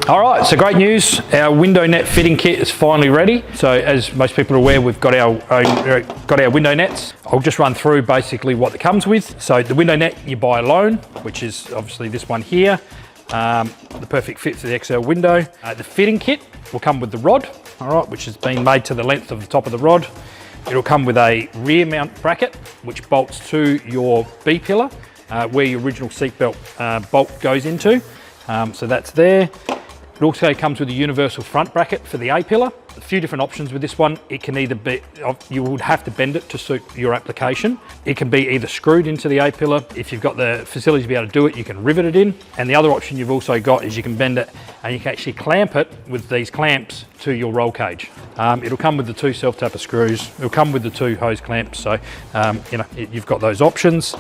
All right, so great news. Our window net fitting kit is finally ready. So as most people are aware, we've got our window nets. I'll just run through basically what it comes with. So the window net you buy alone, which is obviously this one here. The perfect fit for the XL window. The fitting kit will come with the rod, all right, which has been made to the length of the top of the rod. It'll come with a rear mount bracket, which bolts to your B pillar, where your original seatbelt bolt goes into. So that's there. It also comes with a universal front bracket for the A pillar. A few different options with this one. It can either be, you would have to bend it to suit your application. It can be either screwed into the A pillar. If you've got the facility to be able to do it, you can rivet it in. And the other option you've also got is you can bend it and you can actually clamp it with these clamps to your roll cage. It'll come with the 2 self-tapper screws. It'll come with the 2 hose clamps. So, you've got those options.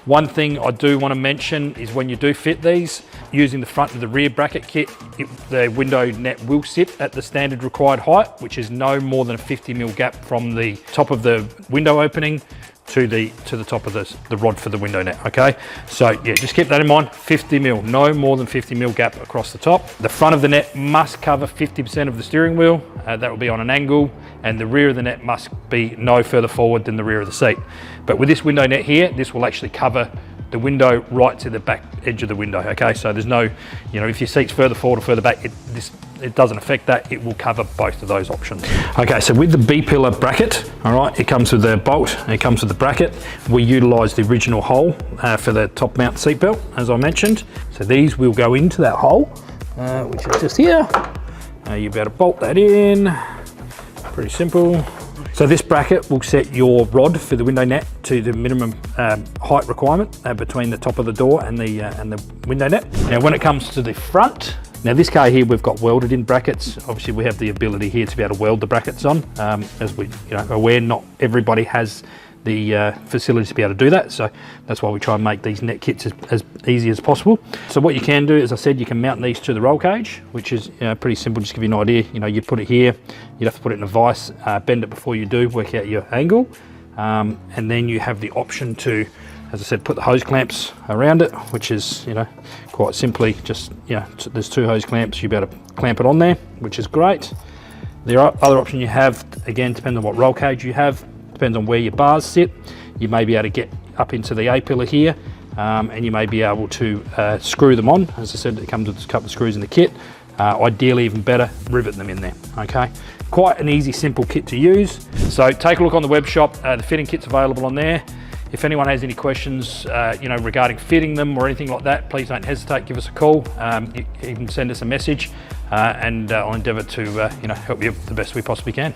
One thing I do want to mention is when you do fit these, using the front and the rear bracket kit, the window net will sit at the standard required height, which is no more than a 50mm gap from the top of the window opening to the top of the rod for the window net, okay? So yeah, just keep that in mind, 50mm, no more than 50mm gap across the top. The front of the net must cover 50% of the steering wheel, that will be on an angle, and the rear of the net must be no further forward than the rear of the seat. But with this window net here, this will actually cover the window right to the back edge of the window, okay? So there's no, if your seat's further forward or further back, it doesn't affect that. It will cover both of those options. Okay, so with the B pillar bracket, all right, it comes with the bolt, and it comes with the bracket. We utilize the original hole for the top mount seat belt, as I mentioned. So these will go into that hole, which is just here. You'll be able to bolt that in, pretty simple. So this bracket will set your rod for the window net to the minimum height requirement between the top of the door and the window net. Now when it comes to the front, now this car here, we've got welded in brackets. Obviously we have the ability here to be able to weld the brackets on. As we are aware, not everybody has the facilities to be able to do that. So that's why we try and make these net kits as easy as possible. So what you can do, as I said, you can mount these to the roll cage, which is pretty simple. Just to give you an idea, you'd put it here, you'd have to put it in a vise, bend it before you do, work out your angle. And then you have the option to, as I said, put the hose clamps around it, which is, quite simply just, there's 2 hose clamps, you'll be able to clamp it on there, which is great. The other option you have, again, depending on what roll cage you have, depends on where your bars sit. You may be able to get up into the A pillar here, and you may be able to screw them on. As I said, it comes with a couple of screws in the kit. Ideally, even better, rivet them in there, okay? Quite an easy, simple kit to use. So take a look on the web shop. The fitting kit's available on there. If anyone has any questions, regarding fitting them or anything like that, please don't hesitate, give us a call. You can send us a message, and I'll endeavour to, help you the best we possibly can.